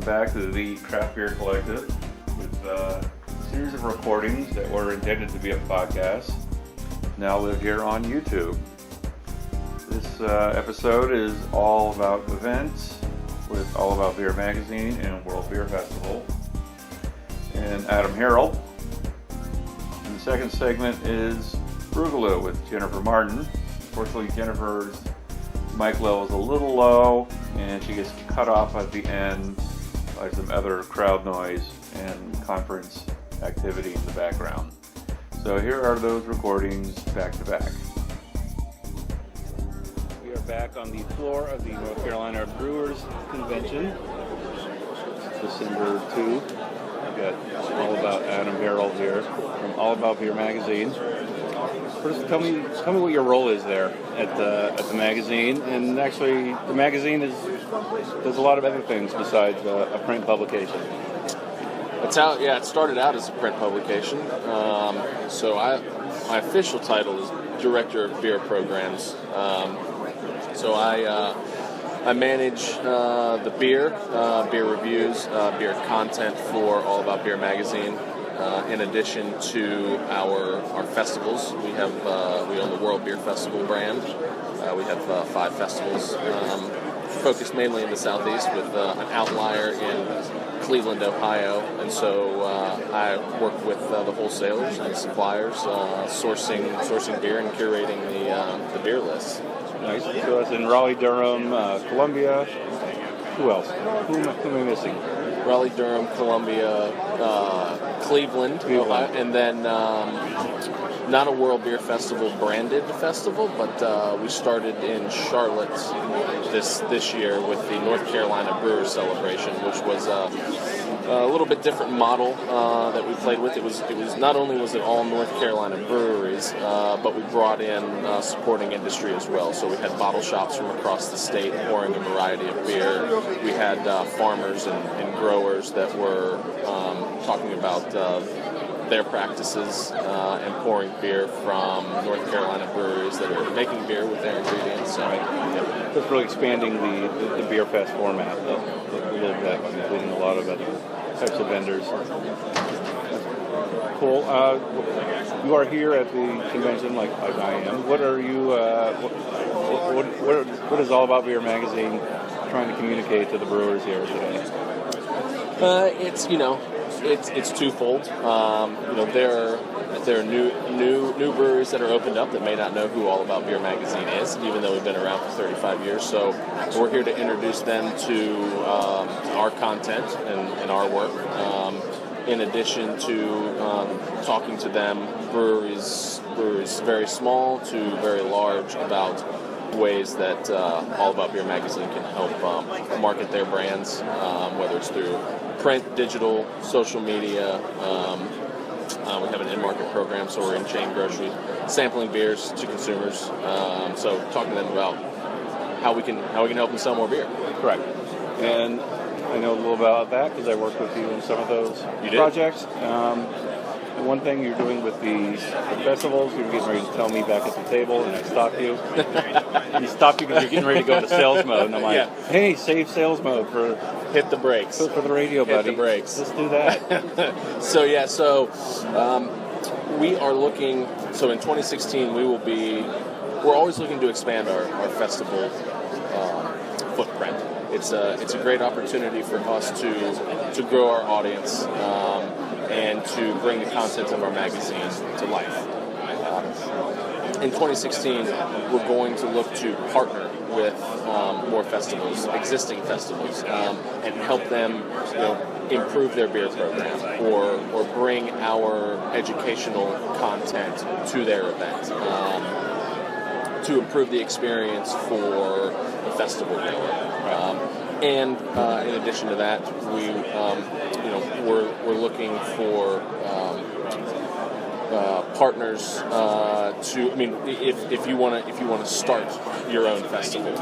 back to the Craft Beer Collective with a series of recordings that were intended to be a podcast. Now live here on YouTube. This episode is all about events with All About Beer Magazine and World Beer Festival and Adam Harrell. And the second segment is Brewgaloo with Jennifer Martin. Unfortunately, Jennifer's mic level is a little low and she gets cut off at the end by some other crowd noise and conference activity in the background. So here are those recordings back to back. We are back on the floor of the North Carolina Brewers Convention. December 2. We've got All About Adam Harrell here from All About Beer Magazine. First, tell me what your role is there at the magazine. And actually, the magazine does a lot of other things besides a print publication. It started out as a print publication. My official title is Director of Beer Programs. I manage the beer reviews, beer content for All About Beer Magazine. In addition to our festivals, we own the World Beer Festival brand. We have 5 festivals, focused mainly in the Southeast, with an outlier in Cleveland, Ohio. And so I work with the wholesalers and suppliers, sourcing beer and curating the beer list. Nice. So that's in Raleigh, Durham, Columbia. Who else? Who am I missing? Raleigh, Durham, Columbia, Cleveland, Ohio, and then not a World Beer Festival branded festival, but we started in Charlotte this year with the North Carolina Brewers Celebration, which was a little bit different model that we played with. It was not only was it all North Carolina breweries, but we brought in supporting industry as well. So we had bottle shops from across the state pouring a variety of beer. We had farmers and growers that were talking about their practices and pouring beer from North Carolina breweries that are making beer with their ingredients. So, That's really expanding the beer fest format a little bit, including a lot of other types of vendors. Cool. You are here at the convention, like I am. What are you? What is All About Beer Magazine trying to communicate to the brewers here today? It's twofold. There are new breweries that are opened up that may not know who All About Beer Magazine is, even though we've been around for 35 years. So we're here to introduce them to our content and our work. In addition to talking to them, breweries very small to very large, about ways that All About Beer Magazine can help market their brands, whether it's through print, digital, social media. We have an in-market program, so we're in chain grocery, sampling beers to consumers. So talking to them about how we can help them sell more beer. Correct. And I know a little about that because I worked with you in some of those projects. And one thing you're doing with the festivals, you were getting ready to tell me back at the table, and I stopped you. You stopped you because you're getting ready to go into sales mode, and I'm like, hey, save sales mode for... Hit the brakes. For the radio, buddy. Hit the brakes. Let's do that. So we are looking... So in 2016, we're always looking to expand our festival footprint. It's a great opportunity for us to grow our audience and to bring the content of our magazine to life. In 2016, we're going to look to partner with more festivals, existing festivals, and help them, improve their beer program or bring our educational content to their event to improve the experience for the festival goer. And in addition to that, we're looking for partners if you want to start your own festival,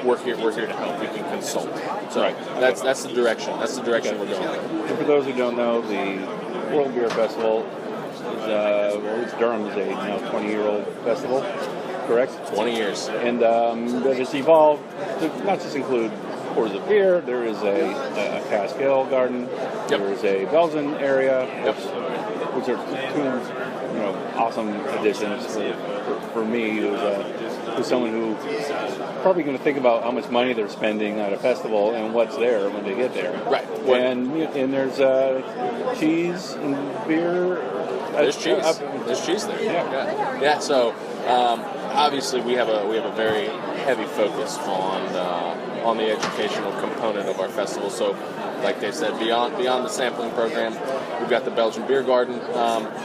we're here to help. We can consult. So that's the direction. That's the direction we're going. And for those who don't know, the World Beer Festival is Durham's a 20-year-old festival, correct? 20 years. And that has evolved to not just include pours of beer. There is a cask ale garden. Yep. There is a Belgian area, Yep. which are two awesome additions for me, who's someone who's probably going to think about how much money they're spending at a festival and what's there when they get there. Right. And there's cheese and beer. There's cheese. There's cheese there. Yeah. So obviously we have a very heavy focus on the educational component of our festival. So, like they said, beyond the sampling program, we've got the Belgian Beer Garden.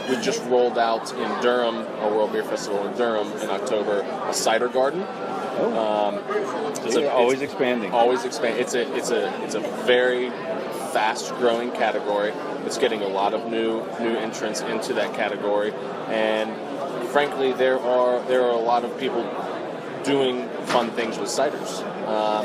We just rolled out in Durham, our World Beer Festival in Durham in October, a cider garden. It's always expanding. Always expand. It's a very fast-growing category. It's getting a lot of new entrants into that category, and frankly, there are a lot of people doing fun things with ciders.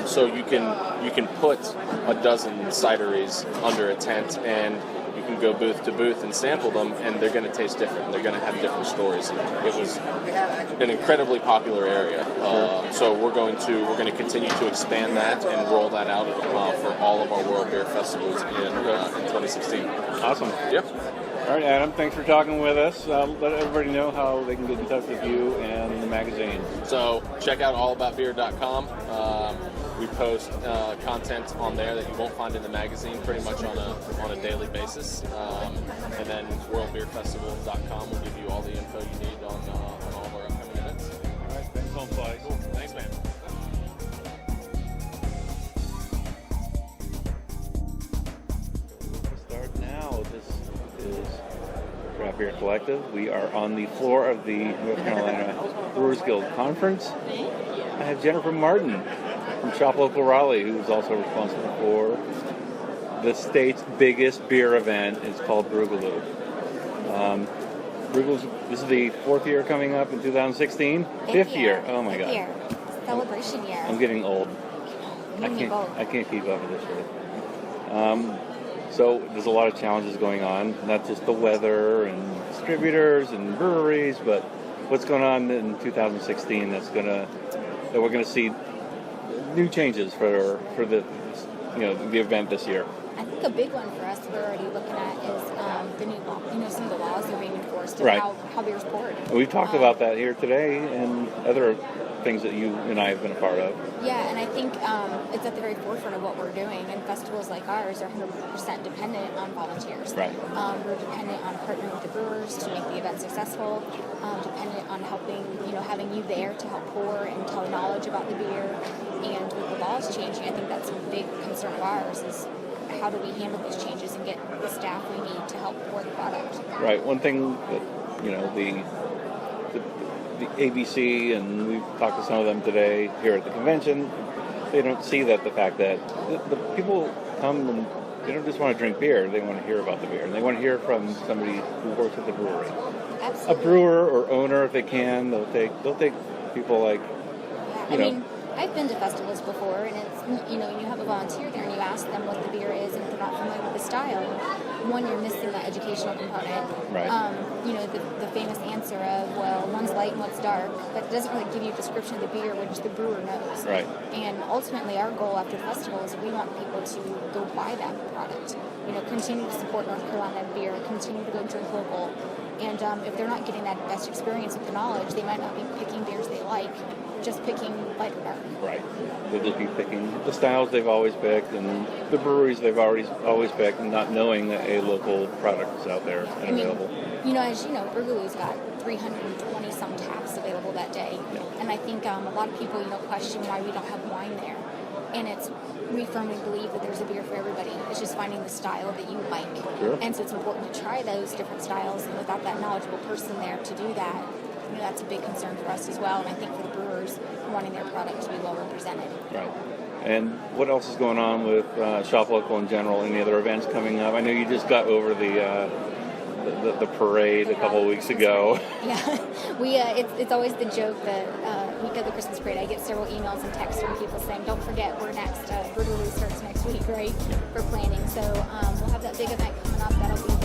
So you can put a dozen cideries under a tent, and you can go booth to booth and sample them, and they're going to taste different. They're going to have different stories. It was an incredibly popular area, so we're going to continue to expand that and roll that out for all of our World Beer Festivals in 2016. Awesome. Yep. All right, Adam, thanks for talking with us. Let everybody know how they can get in touch with you and the magazine. So check out allaboutbeer.com. We post content on there that you won't find in the magazine pretty much on a daily basis. And then worldbeerfestival.com will give you all the info you need on all of our upcoming events. All right, thanks, home flies. Cool. Thanks, man. Start now. This is Craft Beer Collective. We are on the floor of the North Carolina Brewers Guild Conference. I have Jennifer Martin from Shop Local Raleigh, who's also responsible for the state's biggest beer event. It's called Brewgaloo. This is the fourth year coming up in 2016. Fifth year. Oh my God. Year. Celebration year. I'm getting old. I can't keep up with this shit. So there's a lot of challenges going on, not just the weather and distributors and breweries, but what's going on in 2016 that we're going to see new changes for the the event this year. I think a big one for us we're already looking at is the new law. Some of the laws that are being enforced and Right. how beer's poured. We've talked about that here today and other things that you and I have been a part of. Yeah, and I think it's at the very forefront of what we're doing, and festivals like ours are 100% dependent on volunteers. Right. We're dependent on partnering with the brewers to make the event successful, dependent on helping, having you there to help pour and tell knowledge about the beer, and with the laws changing, I think that's a big concern of ours is how do we handle these changes and get the staff we need to help pour the product. Right. One thing that, the ABC, and we've talked to some of them today here at the convention, they don't see the fact that the people come and they don't just want to drink beer, they want to hear about the beer. And they want to hear from somebody who works at the brewery. Absolutely. A brewer or owner, if they can, they'll take people like, I've been to festivals before, and it's, you have a volunteer there, and you ask them what the beer is, and if they're not familiar with the style, one, you're missing that educational component. Right. The famous answer of, well, one's light and one's dark, but it doesn't really give you a description of the beer, which the brewer knows. Right. And ultimately, our goal after the festival is we want people to go buy that product. Continue to support North Carolina beer, continue to go drink local. And if they're not getting that best experience with the knowledge, they might not be picking beers they like, just picking light or dark. Right. They'll just be picking the styles they've always picked and the breweries they've always picked, and not knowing that a local product is out there and available. As you know, Brewgaloo's got 320 some taps available that day. Yeah. And I think a lot of people, question why we don't have wine there. And we firmly believe that there's a beer for everybody. It's just finding the style that you like. Sure. And so it's important to try those different styles, and without that knowledgeable person there to do that, that's a big concern for us as well. And I think for the brewers, wanting their product to be well represented. Right. And what else is going on with Shop Local in general? Any other events coming up? I know you just got over the parade a couple of weeks ago. Yeah, it's always the joke that week of the Christmas parade, I get several emails and texts from people saying, "Don't forget, we're next. Brewgaloo starts next week, right? For planning." So we'll have that big event coming up. That'll be